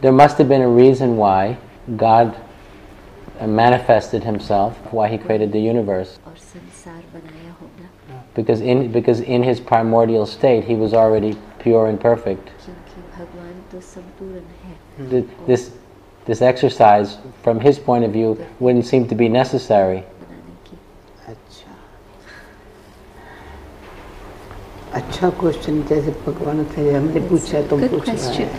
there must have been a reason why God manifested himself, why he created the universe. Because in his primordial state he was already pure and perfect. This exercise from his point of view wouldn't seem to be necessary. अच्छा question, जैसे भगवान से हमने पूछा तुम पूछ रहे हैं।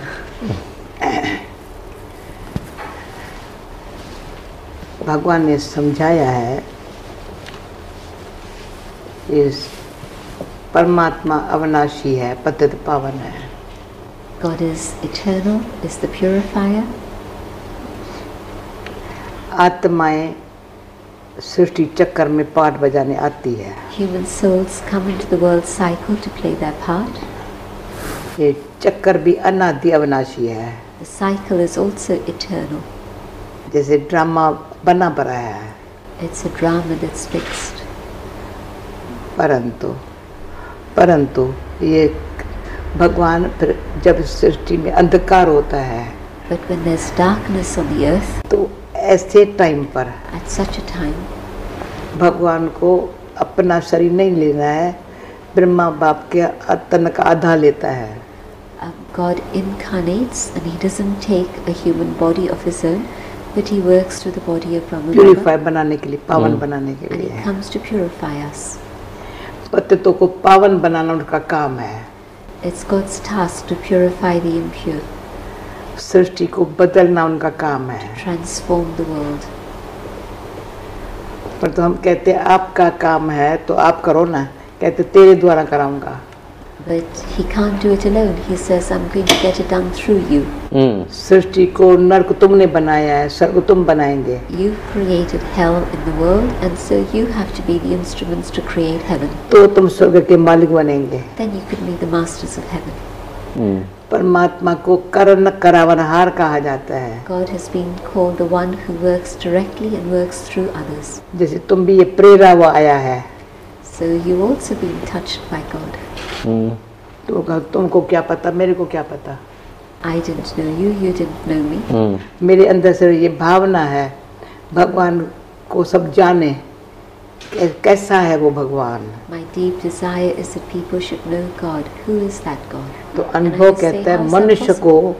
भगवान ने समझाया है इस परमात्मा अविनाशी है, पतित पावन है। God is eternal, is the purifier. आत्माएं सृष्टि चक्कर में पार्ट बजाने आती है। Human souls come into the world cycle to play their part. ये चक्कर भी अनादि अविनाशी है। The cycle is also eternal. जैसे ड्रामा बना पड़ा है। It's a drama that's fixed. परंतु ये भगवान फिर जब सृष्टि में अंधकार होता है, But when there's darkness on the earth, तो ऐसे टाइम पर at such a time, भगवान को अपना शरीर नहीं लेना है, ब्रह्मा बाप के तन का आधा लेता है। God incarnates and he doesn't take a human body of his own, but he works through the body of Brahma. Purify बनाने के लिए, पावन बनाने के लिए। And he comes to purify us. पतितों को पावन बनाना उनका काम है। It's God's task to purify the impure. सृष्टि को बदलना उनका काम है। To transform the world. पर तो हम कहते हैं आपका काम है तो आप करो ना, कहते तेरे द्वारा कराऊंगा। But he can't do it alone. He says, I'm going to get it done through you. सृष्टि को नरक तुमने बनाया है, स्वर्ग तुम बनाएंगे। You created hell in the world, and so you have to be the instruments to create heaven. तो तुम स्वर्ग के मालिक बनेंगे। Then you could be the masters of heaven. परमात्मा को करण करावनहार कहा जाता है। God has been called the one who works directly and works through others. जैसे तुम भी ये प्रेरा हुआ आया है। So you also been touched by God. तो तुमको क्या पता, मेरे को क्या पता। I didn't know you, you didn't know me. मेरे अंदर से ये भावना है भगवान को सब जाने, कैसा है वो भगवान। My deep desire is that people should know God. Who is that God? तो अनुभव कहता है मनुष्य को,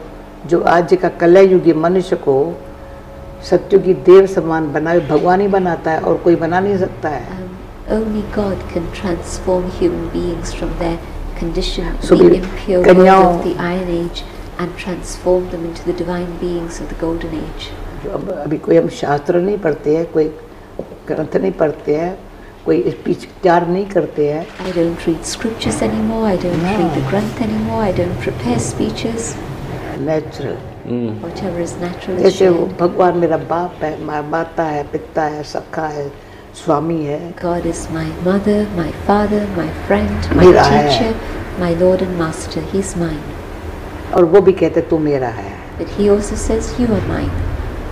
जो आज का कलयुगी मनुष्य को सत्युगी देव समान बनाए, भगवान ही बनाता है और कोई बना नहीं सकता है। Only God can transform human beings from their condition, the impure world of the Iron Age, and transform them into the divine beings of the Golden Age. अभी कोई हम शास्त्र नहीं पढ़ते हैं, कोई ग्रंथ नहीं पढ़ते हैं, कोई स्पीच तैयार नहीं करते हैं। I don't read scriptures anymore. I don't read the Granth anymore. I don't prepare speeches. Natural. Whatever is natural. जैसे वो भगवान मेरा बाप है, माता है, पिता है, सखा है, स्वामी है। God is my mother, my father, my friend, my teacher, my Lord and Master. He's mine. और वो भी कहते तू मेरा है। But he also says you are mine.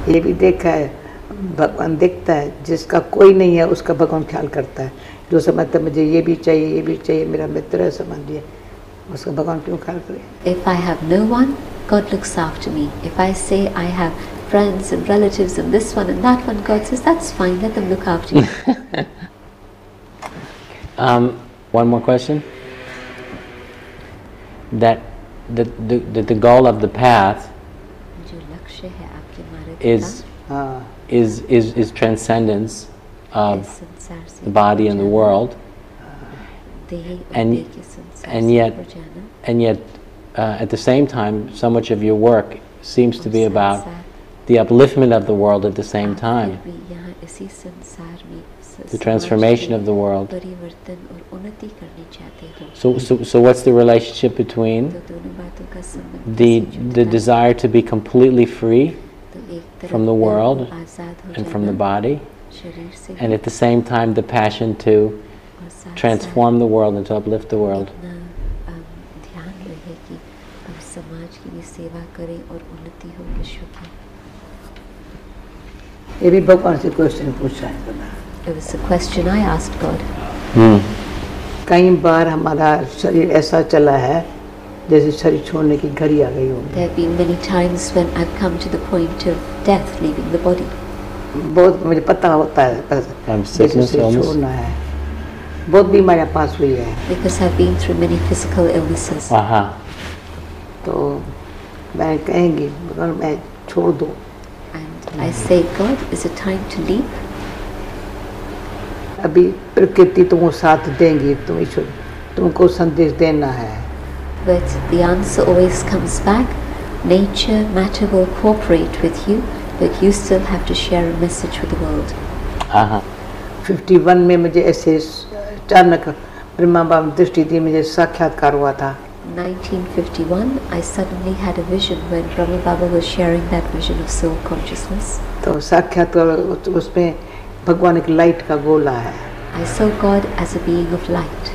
ये भी देखा है, भगवान देखता है जिसका कोई नहीं है उसका भगवान ख्याल करता है। जो समझता है मुझे ये भी चाहिए, मेरा मित्र है, समझिए, उसका भगवान क्यों ख्याल करे। If I have no one, God looks after me. If I say I have friends and relatives and this one and that one, God says that's fine, let them look after you. One more question. That the goal of the path is transcendence of the body and the world, and yet at the same time so much of your work seems to be about the upliftment of the world at the same time, the transformation of the world. So what's the relationship between the desire to be completely free from the world and from the body, and at the same time the passion to transform the world and to uplift the world? ये भी भगवान से question पूछा है। It was a question I asked God. कई बार हमारा शरीर ऐसा चला है जैसे शरीर छोड़ने की घड़ी आ गई हो। There have been many times when I've come to the point of death, leaving the body. बहुत मुझे पता होता है जैसे शरीर छोड़ना है। बहुत बीमारियां पास हुई है। Because I've been through many physical illnesses. तो मैं कहेंगी मैं छोड़ दो। And I say, God, is it time to leave? अभी प्रकृति तुमको साथ देंगी, तुमको संदेश देना है। But the answer always comes back. Nature, matter will cooperate with you, but you still have to share a message with the world. 51 में मुझे ऐसे अचानक ब्रह्मा बाबा ने दृष्टि दी, मुझे साक्षात्कार हुआ था। 1951, I suddenly had a vision when Brahma Baba was sharing that vision of soul consciousness. तो साक्षात्कार उसमें भगवान एक लाइट का गोला है। I saw God as a being of light.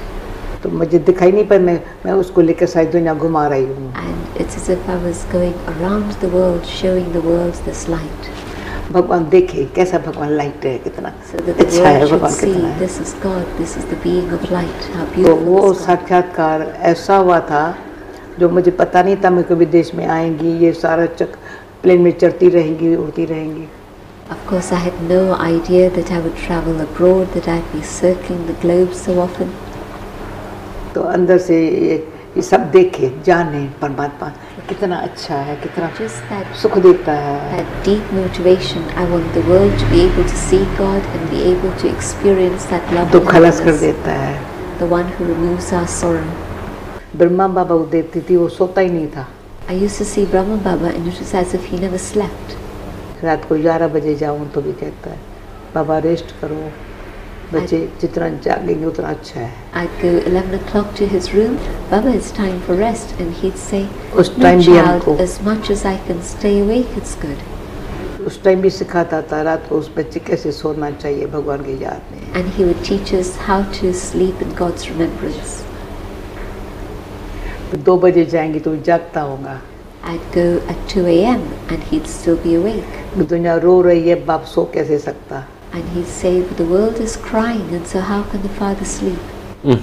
तो मुझे दिखाई नहीं, पर मैं उसको लेकर सारी दुनिया घुमा रही हूँ। And it's as if I was going around the world, showing the world this light. भगवान देखे कैसा भगवान लाइट है, कितना So that the अच्छा है world should भगवान, see कितना है। this is God, this is the being of light. How तो beautiful वो is God. साक्षात्कार ऐसा हुआ था जो मुझे पता नहीं था मैं कभी देश में आएंगी, ये सारा प्लेन में चढ़ती रहेंगी, उड़ती रहेंगी। Of course, I had no idea that I would travel abroad, that I'd be circling the globe so often. तो अंदर से ये सब देखे, जाने परमात्मा कितना अच्छा है, कितना सुख देता है। That deep motivation, I want the world to be able to see God and be able to experience that love. दुख खलास कर देता है। The one who removes our sorrow. Brahma बाबा को देखती थी, वो सोता ही नहीं था। I used to see Brahma Baba and it was as if he never slept. रात को 11 बजे जाऊं तो भी कहता है बाबा रेस्ट करो, बच्चे जितना जागेंगे उतना अच्छा है। I'd go 11 o'clock to his room. Baba, it's time for rest, and he'd say, उस "No, टाइम भी child, हमको as much as I can stay awake, it's good." उस टाइम भी सिखाता था रात को उस बच्चे कैसे सोना चाहिए भगवान की याद में। And he would teach us how to sleep in God's remembrance. 2 बजे जाएंगे तो जागता होगा। I'd go at 2 a.m. and he'd still be awake. दुनिया रो रही है, बाप सो कैसे सकता। And he'd say, "But the world is crying, and so how can the father sleep?"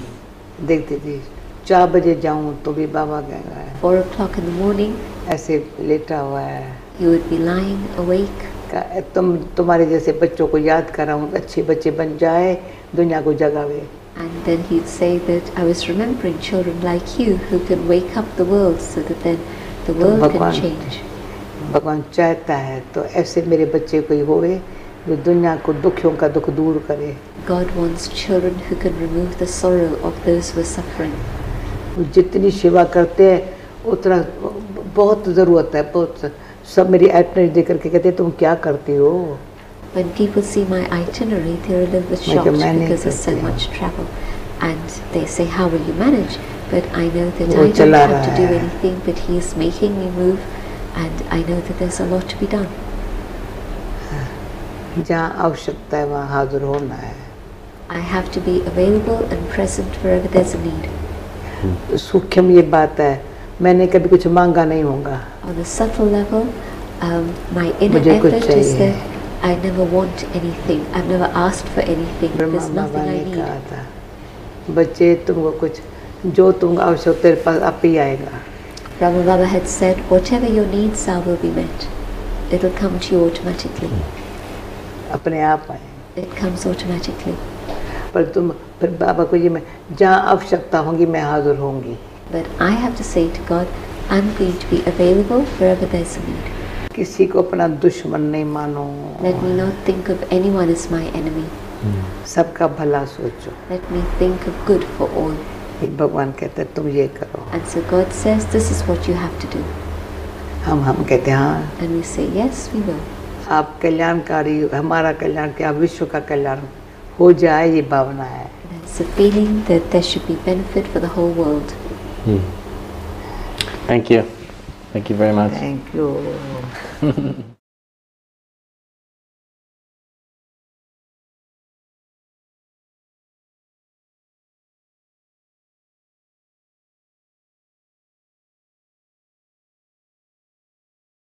देखती थी 4 बजे जाऊं तो भी बाबा कह रहा है 4 o'clock in the morning, ऐसे लेटा हुआ है। he would be lying awake. तुम्हारे जैसे बच्चों को याद कर रहा हूँ, अच्छे बच्चे बन जाए, दुनिया को जगावे। And then he'd say that I was remembering children like you who can wake up the world so that then the world can change. भगवान चाहता है तो ऐसे मेरे बच्चे कोई होवे जो दुनिया को दुखियों का दुख दूर करे। God wants children who can remove the sorrow of those who are suffering. वो जितनी सेवा करते हैं उतना बहुत ज़रूरत है, बहुत। सब मेरी आइटनरी देख करके कहते तुम क्या करती हो। When people see my itinerary, they're a little bit shocked because there's so much travel, and they say, "How will you manage?" But I know that I don't have to do anything, but He is making me move, and I know that there's a lot to be done. जहाँ आवश्यकता है वहाँ हाजिर होना है। I have to be available and present wherever there's a need. सूक्ष्म ये बात है, मैंने कभी कुछ मांगा नहीं होगा। On a subtle level, my inner effort is that I never want anything. I've never asked for anything. There's nothing I need. बच्चे तुमको कुछ जो तुम आवश्यक तेरे पास आप ही आएगा। Brahma Baba had said, "Whatever your needs are will be met. It'll come to you automatically." अपने आप आए। It comes automatically. पर तुम फिर बाबा को ये मैं जहाँ आवश्यकता होंगी मैं हाजिर होंगी। But I have to say to God, I'm going to be available wherever there's a need. किसी को अपना दुश्मन नहीं मानो। Let me not think of anyone as my enemy. सबका भला सोचो। Let me think of good for all. भगवान कहते हैं तुम ये करो। And so God says, this is what you have to do. हम कहते हैं हाँ। And we say, yes, we will. आप कल्याणकारी, हमारा कल्याण क्या विश्व का कल्याण हो जाए ये भावना है। There's a feeling that there should be benefit for the whole world. Thank you. Thank you very much. Thank you.